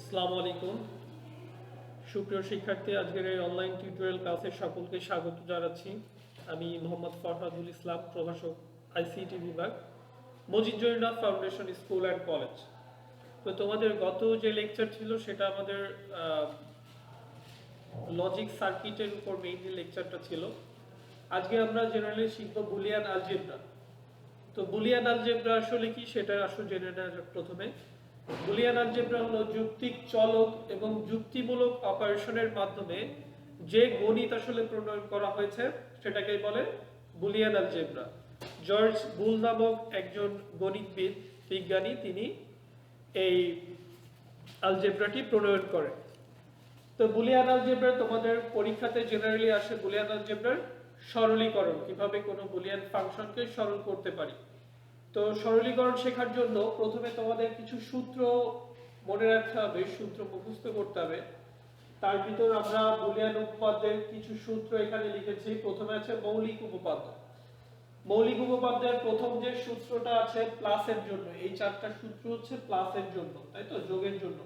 আসসালামু আলাইকুম সুপ্রিয় শিক্ষার্থী, আজকের এই অনলাইন টিউটোরিয়াল ক্লাসে সকলকে স্বাগত জানাচ্ছি। আমি মোহাম্মদ ফরহাদুল ইসলাম, প্রভাষক, আইসিটি বিভাগ, Majid Joynath foundation school and college. তো তোমাদের গত যে লেকচার ছিল সেটা আমাদের লজিক সার্কিটের উপর মেইনলি লেকচারটা ছিল। আজকে আমরা জেনারেলি শিখব বুলিয়ান আলজেব্রা। তো বুলিয়ান আলজেব্রা আসলে কি সেটা আসলে জেনে নেওয়া যাক। প্রথমে বুলিয়ান আলজেব্রা হলো যৌক্তিক চলক এবং যুক্তিমূলক অপারেশনের মাধ্যমে যে গণিত আসলে প্রণয়ন করা হয়েছে সেটাকে বলে বুলিয়ান আলজেব্রা। জর্জ বুল নামক একজন গণিতবিদ, বিজ্ঞানী, তিনি এই আলজেব্রাটি প্রণয়ন করেন। তো বুলিয়ান আলজেব্রা তোমাদের পরীক্ষাতে জেনারেলি আসে বুলিয়ান আলজেব্রার সরলীকরণ, কিভাবে কোনো বুলিয়ান ফাংশনকে সরল করতে পারি। তো সরলীকরণ শেখার জন্য প্রথমে তোমাদের কিছু সূত্র মনে রাখতে হবে, সূত্র মুখস্থ করতে হবে। তার ভিতর আমরা বুলিয়ান উপপাদ্যের কিছু সূত্র এখানে লিখেছি। প্রথমে আছে মৌলিক উপপাদ্য। মৌলিক উপপাদ্যের প্রথম যে সূত্রটা আছে প্লাসের জন্য, এই চারটা সূত্র হচ্ছে প্লাসের জন্য, তাই তো, যোগের জন্য।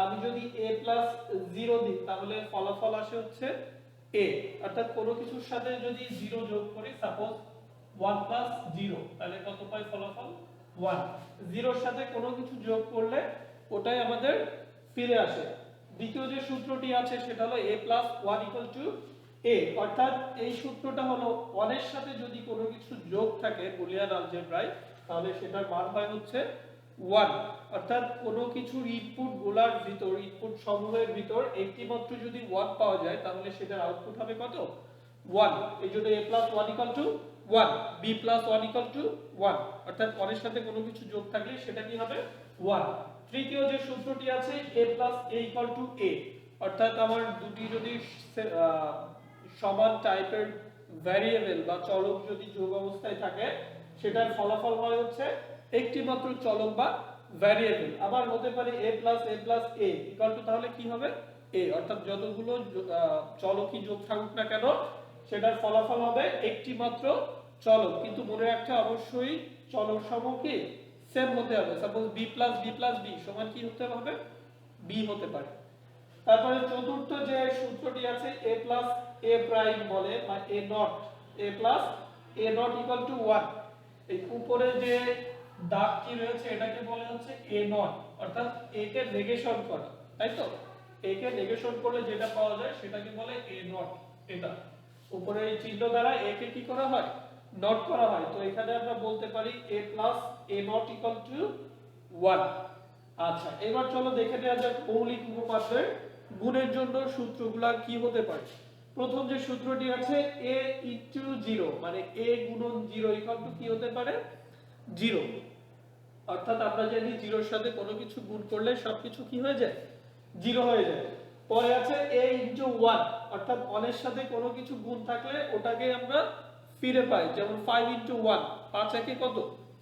আমি যদি a প্লাস 0 দিই তাহলে ফলাফল আসে হচ্ছে a, অর্থাৎ কোনো কিছুর সাথে যদি 0 যোগ করি, সাপোজ 1 প্লাস 0, তাহলে কত পাই ফলাফল 1। 0 এর সাথে কোনো কিছু যোগ করলে ওটাই আমাদের ফিরে আসে। দ্বিতীয় যে সূত্রটি আছে সেটা হলো a plus 1 equal to a, অর্থাৎ এই সূত্রটা হলো 1 এর সাথে যদি কোনো কিছু যোগ থাকে বুলিয়ান আলজেব্রায় তাহলে সেটার মান হয় হচ্ছে 1, অর্থাৎ কোনো কিছুর ইনপুট গুলার ভিতর, ইনপুট সমূহের ভিতর একটি মাত্র যদি 1 পাওয়া যায় তাহলে সেটার আউটপুট হবে কত 1। এই জন্য a plus 1 equal to 1, b plus 1 equal to 1, অর্থাৎ 1 এর সাথে কোনো কিছু যোগ থাকলে সেটা কি হবে 1। তৃতীয় যে সূত্রটি আছে a plus a equal to a, অর্থাৎ আমার দুটি যদি সমান টাইপের ভ্যারিয়েবল বা চলক যদি যোগ অবস্থায় থাকে সেটার ফলাফল হয় হচ্ছে একটি মাত্র চলক বা ভ্যারিয়েবল। আবার হতে পারে a plus a plus a equal two, তাহলে কি হবে a, অর্থাৎ যতগুলো চলকই যোগ থাকুক না কেন সেটার ফলাফল হবে একটি মাত্র চলক। কিন্তু মনে রাখতে অবশ্যই চলক সমূহ কি সেম হতে হবে। Suppose b plus b plus b সমান কি হতে হবে b হতে পারে। তারপরে চতুর্থ যে সূত্রটি আছে a প্লাস a প্রাইম বলে বা a not, a plus a not equal to 1। এই উপরে যে দাগটি রয়েছে এটাকে বলে হচ্ছে a নট, অর্থাৎ a কে নেগেশন করা, তাই তো। a কে নেগেশন করলে যেটা পাওয়া যায় সেটাকে বলে a নট। এটা উপরে এই চিহ্ন দ্বারা a কে কি করা হয় নট করা হয়। তো এখানে আমরা বলতে পারি a plus a not equal to 1। আচ্ছা, এবার চলো দেখে নেওয়া যাক মৌলিক উপপাদ্যের গুণের জন্য সূত্রগুলা কি হতে পারে। প্রথম যে সূত্রটি আছে a ইনটু 0, মানে a গুণন 0 ইকুয়াল টু কি হতে পারে 0, অর্থাৎ আমরা জানি 0 এর সাথে কোনো কিছু গুণ করলে সবকিছু কি হয়ে যায় 0 হয়ে যায়। পরে আছে a ইনটু 1, অর্থাৎ 1 এর সাথে কোনো কিছু গুণ থাকলে ওটাকে আমরা ফিরে পাই, যেমন 5 ইনটু 1, 5 একে কত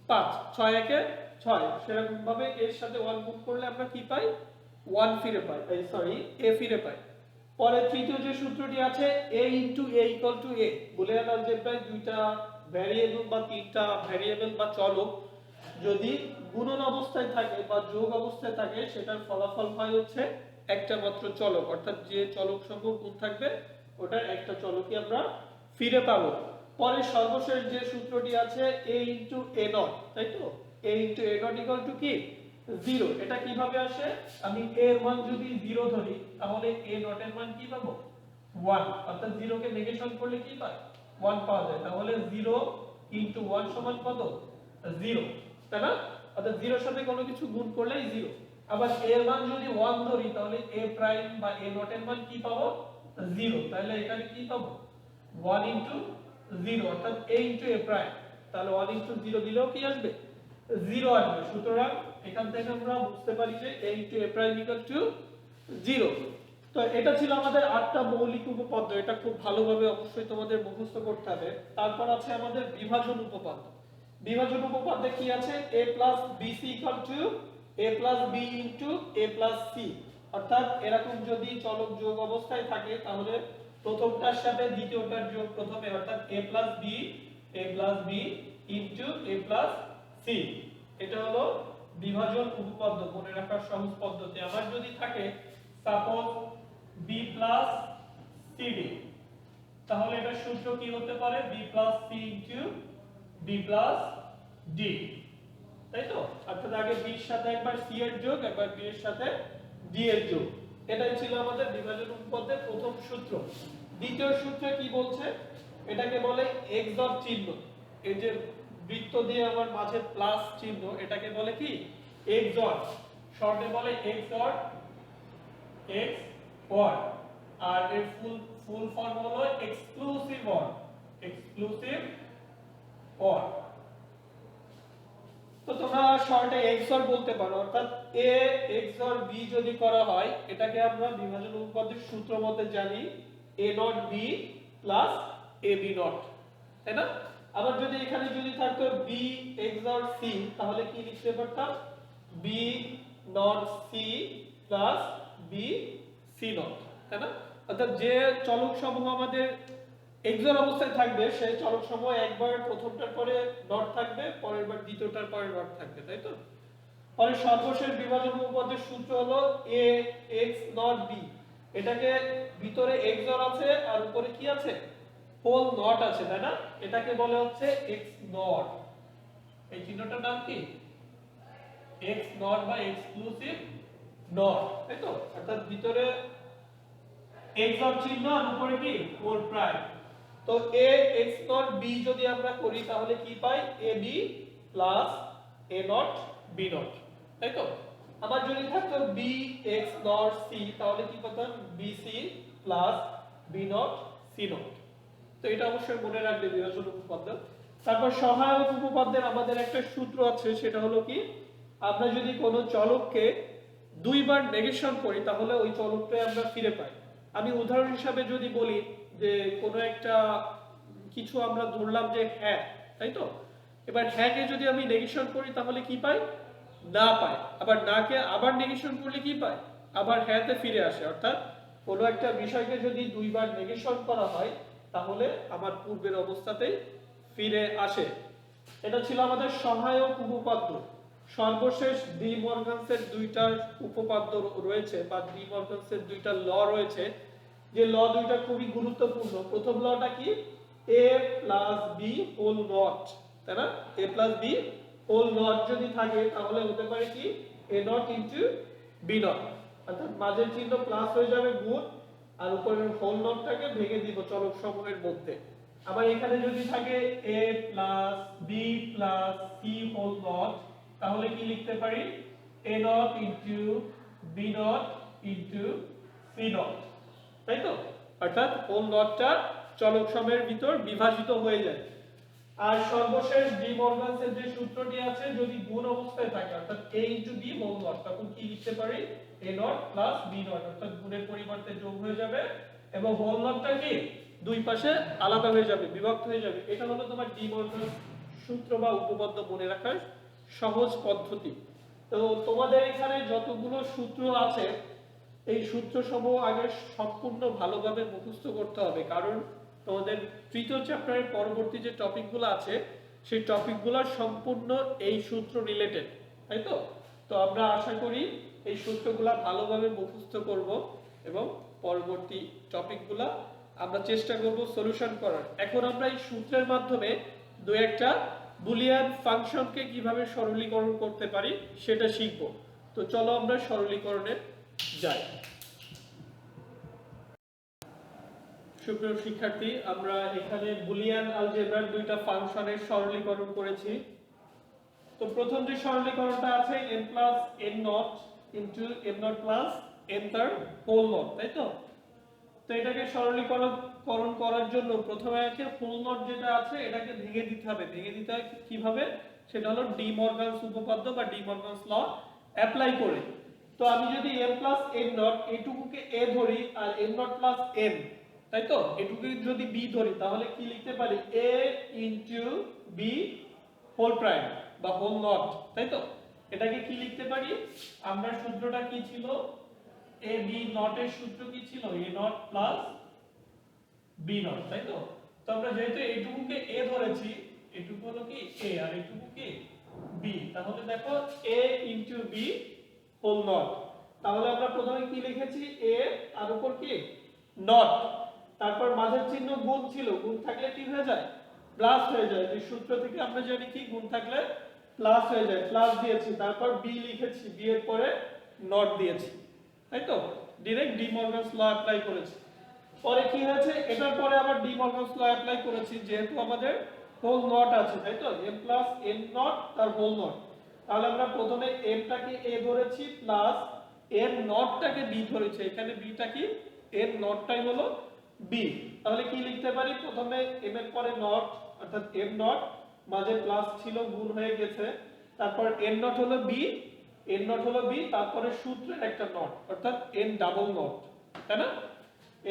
5, 6 একে 6, সেরকম ভাবে এর সাথে 1 গুণ করলে আমরা কি পাই 1 ফিরে পাই, a ফিরে পাই। পরে তৃতীয় যে সূত্রটি আছে a into a equal to a, Boolean আলজেব্রায় দুইটা ভ্যারিয়েবল বা তিনটা ভ্যারিয়েবল বা চলক যদি গুণন অবস্থায় থাকে বা যোগ অবস্থায় থাকে সেটার ফলাফল হয় হচ্ছে একটা মাত্র চলক, অর্থাৎ যে চলক সমূহ গুণ থাকবে ওটার একটা চলকই আমরা ফিরে পাবো। পরে সর্বশেষ যে সূত্রটি আছে a ইনটু a নট, তাই তো, a into a not equal to কি 0। এটা কিভাবে আসে, আমি a এর মান যদি 0 ধরি তাহলে a নট এর মান কি পাবো 1, অর্থাৎ 0 কে নেগেশন করলে কি পাই 1 পাওয়া যায়। তাহলে 0 ইনটু 1 সমান কত 0, তাই না, অর্থাৎ 0 এর সাথে কোনো কিছু গুণ করলেই 0। আবার a এর মান যদি 1 ধরি তাহলে a প্রাইম বা a নট এর মান কি পাবো 0, তাহলে এখানে কি পাবো 1 ইনটু 0, অর্থাৎ a ইনটু a প্রাইম, তাহলে 1 ইনটু 0 দিলেও কি আসবে 0 আসবে। সুতরাং এখান থেকে আমরা বুঝতে পারি যে a into a prime equal to 0। তো এটা ছিল আমাদের 8টা মৌলিক উপপাদ্য, এটা খুব ভালোভাবে অবশ্যই তোমাদের মুখস্থ করতে হবে। তারপর আছে আমাদের বিভাজন উপপাদ্য। বিভাজন উপপাদ্যে কি আছে a plus bc equal to a plus b into a plus c, অর্থাৎ এরকম যদি চলক যোগ অবস্থায় থাকে তাহলে প্রথমটার সাথে দ্বিতীয়টার যোগ প্রথমে, অর্থাৎ a plus b into a plus c, এটা হলো বিভাজন উপপাদ্য মনে রাখার সহজ পদ্ধতি। আমার যদি থাকে সাপোজ b প্লাস cd, তাহলে এটা সূত্র কি হতে পারে? b plus c into b plus d, তাই তো? অর্থাৎ আগে b এর সাথে একবার c এর যোগ, একবার b এর সাথে d এর যোগ। এটাই ছিল আমাদের বিভাজন উপপাদ্যের প্রথম সূত্র। দ্বিতীয় সূত্রে কি বলছে? এটাকে বলে XOR চিহ্ন। এই যে বৃত্ত দিয়ে আমার মাঝে প্লাস চিহ্ন, এটাকে বলে কি? XOR, শর্টে বলে XOR, X OR, আর এর ফুল ফর্ম হলো এক্সক্লুসিভ OR, এক্সক্লুসিভ OR। তো তোমরা শর্টে XOR বলতে পারো, অর্থাৎ A XOR B যদি করা হয়, এটাকে আমরা বিভাজন উপপাদ্যের সূত্র মতে জানি A not B plus AB not, তাই না? আবার যদি এখানে যদি থাকতো B XOR C, তাহলে কি লিখতে পারতাম? B not C plus B C not, তাই না? অর্থাৎ যে চলক সমূহ আমাদের XOR অবস্থায় থাকবে, সেই চলক সমূহ একবার প্রথমটার পরে ডট থাকবে, পরের বার দ্বিতীয়টার পরে ডট থাকবে, তাই তো? পরে সর্বশেষ বিভাজন উপপাদ্যের সূত্র হলো A X নট B। এটাকে ভিতরে XOR আছে আর উপরে কি আছে? হোল নট আছে, তাই না? এটাকে বলে হচ্ছে X নট। এই চিহ্নটার নাম কি? X নট বা এক্সক্লুসিভ নট, তাই তো? অর্থাৎ ভিতরে XOR চিহ্ন আর উপরে কি? Whole prime. তো A X নট B যদি আমরা করি, তাহলে কি পাই? AB plus A not B not, তাই তো? আবার যদি থাকতো B X নট C, তাহলে কি পেতাম? BC plus B not C not. তো এটা অবশ্যই মনে রাখবে বিভাজন উপপাদ্য। তারপর সহায়ক উপপাদ্যের আমাদের একটা সূত্র আছে, সেটা হলো কি? আমরা যদি কোনো চলককে দুইবার নেগেশন করি, তাহলে ওই চলকটাই আমরা ফিরে পাই। আমি উদাহরণ হিসাবে যদি বলি যে কোনো একটা কিছু আমরা ধরলাম যে হ্যাঁ, তাই তো? এবার হ্যাঁ কে যদি আমি নেগেশন করি, তাহলে কি পাই? না পাই। আবার না কে আবার নেগেশন করলে কি পাই? আবার হ্যাঁ তে ফিরে আসে। অর্থাৎ কোনো একটা বিষয়কে যদি দুইবার নেগেশন করা হয়, তাহলে আমার পূর্বের অবস্থাতেই ফিরে আসে। এটা ছিল আমাদের সহায়ক উপপাদ্য। সর্বশেষ ডি মর্গানসের দুইটা উপপাদ্য রয়েছে, বা ডি মর্গানসের দুইটা ল রয়েছে, যে ল দুইটা খুবই গুরুত্বপূর্ণ। প্রথম লটা কি? a plus B whole not, তাই না? a plus B whole not যদি থাকে, তাহলে হতে পারে কি? a not into b not, অর্থাৎ মাঝের চিহ্ন প্লাস হয়ে যাবে গুণ, আর উপরের হোল নটটাকে ভেঙে দিব চলক সমূহের মধ্যে। আবার এখানে যদি থাকে a plus B plus c whole not, তাহলে কি লিখতে পারি? a not into b not into c not, তাই তো? অর্থাৎ হোল নটটা চলক সমূহের ভিতর বিভাজিত হয়ে যায়। আর সর্বশেষ ডি মর্গানসের যে সূত্রটি আছে, যদি গুণ অবস্থায় থাকে, অর্থাৎ a into b whole not, তখন কি লিখতে পারি? a not plus b not, অর্থাৎ গুণের পরিবর্তে যোগ হয়ে যাবে, এবং হোল নটটা কি? দুই পাশে আলাদা হয়ে যাবে, বিভক্ত হয়ে যাবে। এটা হলো তোমার ডি মর্গান সূত্র বা উপপাদ্য মনে রাখার সহজ পদ্ধতি। তো তোমাদের এখানে যতগুলো সূত্র আছে, এই সূত্রসমূহ আগে সম্পূর্ণ ভালোভাবে মুখস্থ করতে হবে, কারণ তোমাদের তৃতীয় চ্যাপ্টারের পরবর্তী যে টপিকগুলো আছে, সেই টপিকগুলো সম্পূর্ণ এই সূত্র রিলেটেড, তাই তো? তো আমরা আশা করি এই সূত্রগুলো ভালোভাবে মুখস্থ করব, এবং পরবর্তী টপিকগুলো আমরা চেষ্টা করব সলিউশন করার। এখন আমরা এই সূত্রের মাধ্যমে দুই একটা বুলিয়ান ফাংশনকে কিভাবে সরলীকরণ করতে পারি সেটা শিখব। তো চলো আমরা সরলীকরণে যাই। সুপ্রিয় শিক্ষার্থী, আমরা এখানে বুলিয়ান আলজেব্রার দুইটা ফাংশনের সরলীকরণ করেছি। তো প্রথম যে সরলীকরণটা আছে n plus n not into m not plus n তার হোল নট, তাই তো? তো এটাকে সরলীকরণ করার জন্য প্রথমে একে হোল নট যেটা আছে, এটাকে ভেঙে দিতে হবে। ভেঙে দিতে হয় কিভাবে? সেটা হলো ডি মর্গানস উপপাদ্য বা ডি মর্গানস ল অ্যাপ্লাই করে। তো আমি যদি m প্লাস n নট এটুকুকে a ধরি, আর m নট প্লাস n, তাই তো? এটুকুকে যদি b ধরি, তাহলে কি লিখতে পারি? a into b whole prime বা হোল নট, তাই তো? এটাকে কি লিখতে পারি? আমরা সূত্রটা কি ছিল? a b নট এর সূত্র কি ছিল? a not plus b not, তাই তো? তো আমরা যেহেতু এইটুকুকে a ধরেছি, এটুকু হলো কি a, আর এইটুকু কি বি। তাহলে দেখো a into B whole not. তাহলে আমরা প্রথমে কি লিখেছি a আর উপর কি নট, তারপর মাঝের চিহ্ন গুণ ছিল, গুণ থাকলে কি হয়ে যায় প্লাস হয়ে যায়। এই সূত্র থেকে আমরা জানি কি গুণ থাকলে প্লাস হয়ে যায়, প্লাস দিয়েছি, তারপর বি লিখেছি, বি এর পরে নট দিয়েছি, তাই তো direct De Morgan's law apply করেছি। পরে কি হয়েছে এটার পরে আবার ডি মর্গানস ল অ্যাপ্লাই করেছি, যেহেতু আমাদের হোল নট আছে, তাই তো m প্লাস n নট তার হোল নট। তাহলে আমরা প্রথমে m টাকে a ধরেছি প্লাস n নটটাকে b ধরেছি, এখানে b টা কি n নটটাই হলো b। তাহলে কি লিখতে পারি, প্রথমে m এর পরে নট অর্থাৎ m নট, মাঝে প্লাস ছিল গুণ হয়ে গেছে, তারপর n নট হলো b, n নট হলো b, তারপরে সূত্রের একটা নট অর্থাৎ n ডাবল নট, তাই না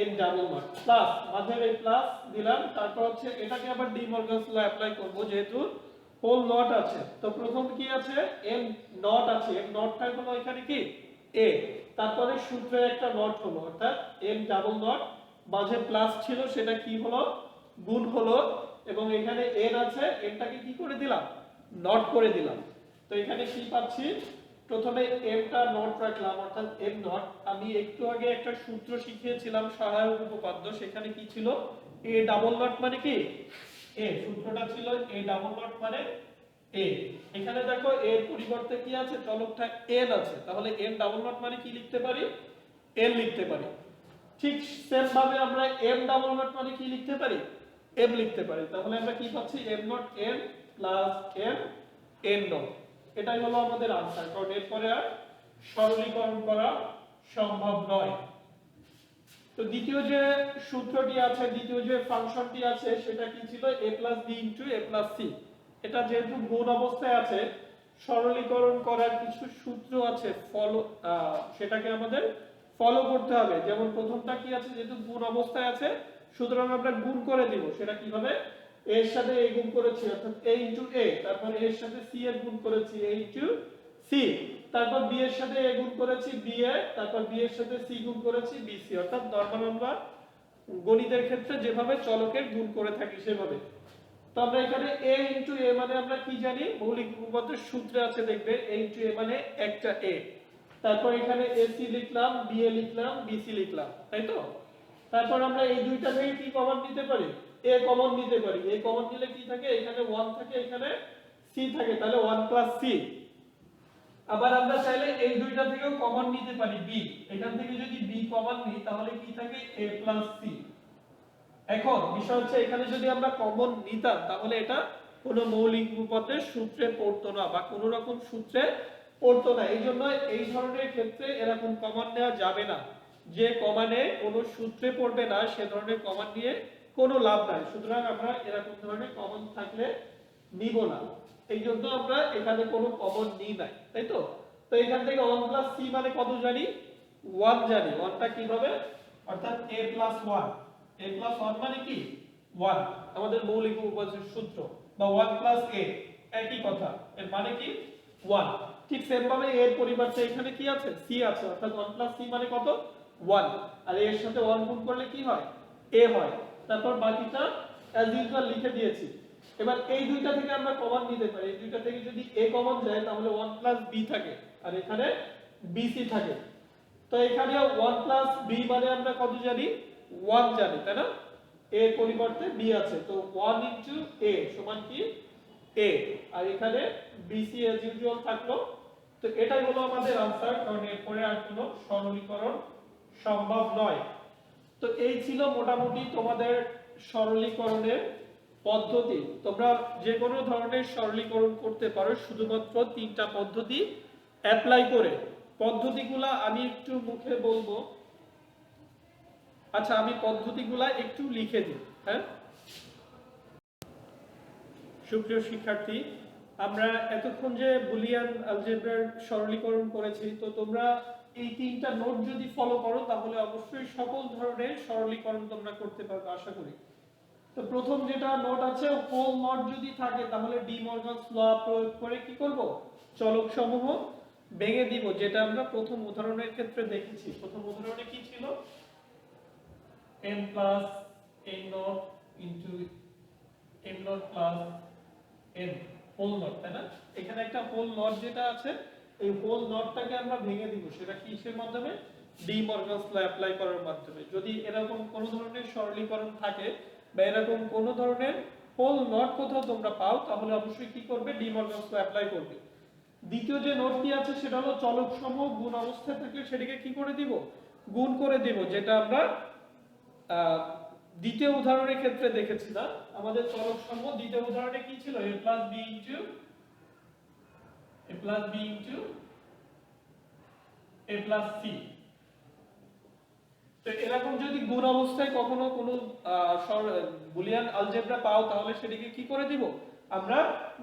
n ডাবল নট প্লাস মাঝের এই প্লাস দিলাম, তারপর হচ্ছে এটাকে আবার ডি মর্গানস ল অ্যাপ্লাই করব, যেহেতু হোল নট আছে। তো প্রথম কি আছে m নট আছে, m নটটা হলো এখানে কি a, তারপরে সূত্রের একটা নট হলো অর্থাৎ m ডাবল নট, মাঝে প্লাস ছিল সেটা কি হলো গুণ হলো, এবং এখানে n আছে, nটাকে কি করে দিলাম নট করে দিলাম। তো এখানে কি পাচ্ছি, প্রথমে m টা নট রাখলাম অর্থাৎ m নট। আমি একটু আগে একটা সূত্র শিখিয়েছিলাম সহায়ক উপপাদ্য, সেখানে কি ছিল a ডাবল নট মানে কি a, সূত্রটা ছিল a ডাবল নট মানে a। এখানে দেখো a এর পরিবর্তে কি আছে চলকটা n আছে, তাহলে n ডাবল নট মানে কি লিখতে পারি n লিখতে পারি। ঠিক সেম ভাবে আমরা m ডাবল নট মানে কি লিখতে পারি m লিখতে পারি। তাহলে আমরা কি পাচ্ছি m not n plus m n not, এটাই হলো আমাদের আনসার, কারণ এরপরে আর সরলীকরণ করা সম্ভব নয়। তো দ্বিতীয় যে সূত্রটি আছে, দ্বিতীয় যে ফাংশনটি আছে সেটা কি ছিল a plus b into a plus c। এটা যেহেতু গুণ অবস্থায় আছে, সরলীকরণ করার কিছু সূত্র আছে, সেটাকে আমাদের ফলো করতে হবে। যেমন প্রথমটা কি আছে, যেহেতু গুণ অবস্থায় আছে সুতরাং আমরা গুণ করে দিব, সেটা কিভাবে a এর সাথে a গুণ করেছি অর্থাৎ a ইনটু a, তারপর a এর সাথে c এর গুণ করেছি a ইনটু c, তারপর b এর সাথে a গুণ করেছি b এ, তারপর b এর সাথে c গুণ করেছি bc, অর্থাৎ নরমাল আমরা গণিতের ক্ষেত্রে যেভাবে চলকের গুণ করে থাকি সেভাবে। তো আমরা এখানে a ইনটু a মানে আমরা কি জানি, মৌলিক উপপাদ্যের সূত্রে আছে দেখবে a ইনটু a মানে একটা a, তারপর এখানে ac লিখলাম, ba লিখলাম, bc লিখলাম, তাই তো। তারপর আমরা এই দুইটা থেকে কি কমন নিতে পারি a কমন নিতে পারি, a কমন নিলে কি থাকে এখানে 1 থাকে, এখানে c থাকে, তাহলে 1 প্লাস c। আবার আমরা চাইলে এই দুইটা থেকেও কমন নিতে পারি b, এখান থেকে যদি b কমন নিই তাহলে কি থাকে a প্লাস c। এখন বিষয় হচ্ছে এখানে যদি আমরা কমন নিতাম তাহলে এটা কোনো মৌলিক উপপাদ্যের সূত্রে পড়তো না বা কোনো রকম সূত্রে পড়তো না, এই জন্য এই ধরনের ক্ষেত্রে এরকম কমন নেওয়া যাবে না। যে কমনে কোনো সূত্রে পড়বে না সে ধরনের কমন নিয়ে কোনো লাভ নাই, সুতরাং আমরা এরকম ধরনের কমন থাকলে নিব না, এই জন্য আমরা এখানে কোনো কমন নিই নাই, তাই তো। তো এখান থেকে 1 প্লাস c মানে কত জানি 1 জানি, 1টা কিভাবে অর্থাৎ a প্লাস 1, a প্লাস 1 মানে কি 1, আমাদের মৌলিক উপপাদ্যের সূত্র, বা 1 প্লাস a একই কথা, এর মানে কি 1। ঠিক সেম ভাবে a এর পরিবর্তে এখানে কি আছে c আছে, অর্থাৎ 1 প্লাস c মানে কত 1, আর এর সাথে 1 গুণ করলে কি হয় a হয়, তারপর বাকিটা অ্যাজ ইউজুয়াল লিখে দিয়েছি। এবার এই দুইটা থেকে আমরা কমন নিতে পারি, এই দুইটা থেকে যদি a কমন যায় তাহলে 1 প্লাস b থাকে আর এখানে bc থাকে। তো এখানে 1 প্লাস b মানে আমরা কত জানি 1 জানি, তাই না, a এর পরিবর্তে b আছে, তো 1 ইনটু a সমান কি a, আর এখানে bc এজ ইউজুয়াল থাকলো। তো এটাই হলো আমাদের আনসার, কারণ এরপরে আর কোনো সরলীকরণ সম্ভব নয়। তো এই ছিল মোটামুটি তোমাদের সরলীকরণের পদ্ধতি। তোমরা যে কোনো ধরনের সরলীকরণ করতে পারো শুধুমাত্র তিনটা পদ্ধতি অ্যাপ্লাই করে। পদ্ধতিগুলা আমি একটু মুখে বলবো, আচ্ছা আমি পদ্ধতিগুলা একটু লিখে দিই। হ্যাঁ সুপ্রিয় শিক্ষার্থী, আমরা এতক্ষণ যে বুলিয়ান আলজেব্রার সরলীকরণ করেছি, তো তোমরা এই তিনটা নোট যদি ফলো করো তাহলে অবশ্যই সকল ধরনের সরলীকরণ তোমরা করতে পারবে আশা করি। তো প্রথম যেটা নোট আছে, হোল নট যদি থাকে তাহলে ডি মর্গানস ল প্রয়োগ করে কি করব চলক সমূহ ভেঙে দিব, যেটা আমরা প্রথম উদাহরণের ক্ষেত্রে দেখেছি। প্রথম উদাহরণে কি ছিল m plus n not into m not plus n whole not, তাই না? এখানে একটা হোল নট যেটা আছে, এই হোল নটটাকে আমরা ভেঙে দিব, সেটা কিসের মাধ্যমে? ডি মর্গানস ল অ্যাপ্লাই করার মাধ্যমে। যদি এরকম কোনো ধরনের সরলীকরণ থাকে বা এরকম কোনো ধরনের হোল নট কোথাও তোমরা পাও, তাহলে অবশ্যই কি করবে? ডি মর্গানস ল অ্যাপ্লাই করবে। দ্বিতীয় যে নোটটি আছে সেটা হলো চলক সমূহ গুণ অবস্থায় থাকলে সেটাকে কি করে দিব? গুণ করে দিব, যেটা আমরা দ্বিতীয় উদাহরণের ক্ষেত্রে দেখেছিলাম। আমাদের চলক সমূহ দ্বিতীয় উদাহরণে কি ছিল? a plus b into a plus b into a plus c। তো এরকম যদি গুণ অবস্থায় কখনো কোনো বুলিয়ান আলজেব্রা পাও, তাহলে সেটিকে কি করে দিব? আমরা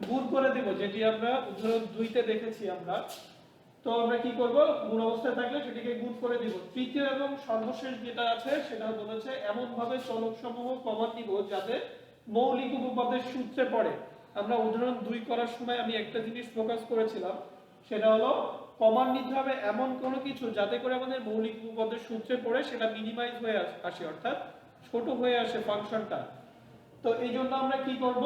গুণ করে দিব, যেটি আমরা উদাহরণ 2 তে দেখেছি আমরা। তো আমরা কি করব? গুণ অবস্থায় থাকলে সেটিকে গুণ করে দিব। তৃতীয় এবং সর্বশেষ যেটা আছে সেটা বলেছে এমন ভাবে চলক সমূহ কমন নিব যাতে মৌলিক উপপাদ্যের সূত্রে পড়ে। আমরা উদাহরণ 2 করার সময় আমি একটা জিনিস ফোকাস করেছিলাম, সেটা হলো কমন নিতে হবে এমন কোনো কিছু যাতে করে আমাদের মৌলিক উপপাদ্যের সূত্রে পড়ে সেটা মিনিমাইজ হয়ে আসে, অর্থাৎ ছোট হয়ে আসে ফাংশনটা। তো এই জন্য আমরা কি করব?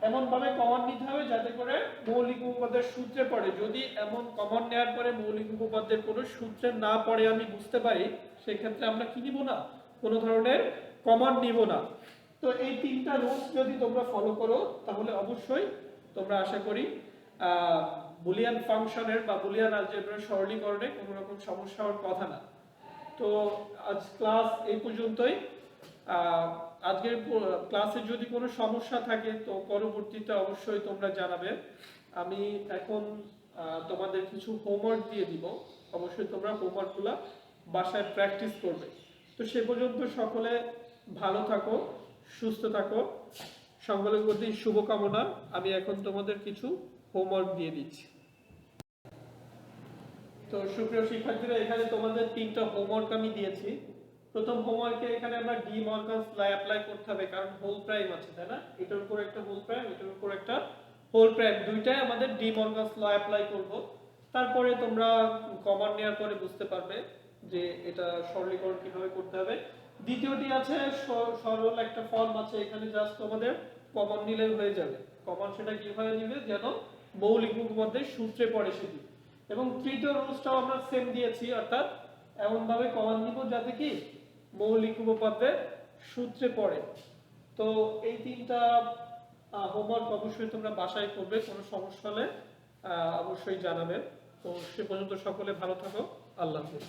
এমন ভাবে কমন নিতে হবে যাতে করে মৌলিক উপপাদ্যের সূত্রে পড়ে। যদি এমন কমন নেওয়ার পরে মৌলিক উপপাদ্যের কোনো সূত্রে না পড়ে আমি বুঝতে পারি, সেই ক্ষেত্রে আমরা কি নিব না? কোনো ধরনের কমন নিব না। তো এই তিনটা রুলস যদি তোমরা ফলো করো, তাহলে অবশ্যই তোমরা আশা করি বুলিয়ান ফাংশনের বা বুলিয়ান আলজেব্রার সরলীকরণে কোনো রকম সমস্যা হওয়ার কথা না। তো আজ ক্লাস এই পর্যন্তই। আজকের ক্লাসে যদি কোনো সমস্যা থাকে তো পরবর্তীতে অবশ্যই তোমরা জানাবে। আমি এখন তোমাদের কিছু হোমওয়ার্ক দিয়ে দিব, অবশ্যই তোমরা হোমওয়ার্কগুলো বাসায় প্র্যাকটিস করবে। তো সে পর্যন্ত সকলে ভালো থাকো, সুস্থ থাকো, সকলের প্রতি শুভকামনা। আমি এখন তোমাদের কিছু হোমওয়ার্ক দিয়ে দিচ্ছি। তো সুপ্রিয় শিক্ষার্থীরা, এখানে তোমাদের 3টা হোমওয়ার্ক আমি দিয়েছি। প্রথম হোমওয়ার্কে এখানে আমরা ডি মর্গানস ল অ্যাপ্লাই করতে হবে, কারণ হোল প্রাইম আছে, তাই না? এটার উপর একটা হোল প্রাইম, এটার উপর একটা হোল প্রাইম, দুইটাই আমাদের ডি মর্গানস ল অ্যাপ্লাই করব। তারপরে তোমরা কমন নেওয়ার পরে বুঝতে পারবে যে এটা সরলীকরণ কিভাবে করতে হবে। দ্বিতীয়টি আছে সরল একটা ফর্ম আছে, এখানে জাস্ট তোমাদের কমন নিলে হয়ে যাবে। কমন সেটা কিভাবে নিবে? যেন মৌলিক উপপাদ্যের সূত্রে পড়ে সেটি। এবং তৃতীয় রুলসটাও আমরা সেম দিয়েছি, অর্থাৎ এমন ভাবে কমন নিব যাতে কি মৌলিক উপপাদ্যের সূত্রে পড়ে। তো এই 3টা হোমওয়ার্ক অবশ্যই তোমরা বাসায় করবে, কোনো সমস্যা হলে অবশ্যই জানাবে। তো সে পর্যন্ত সকলে ভালো থাকো, আল্লাহ হাফেজ।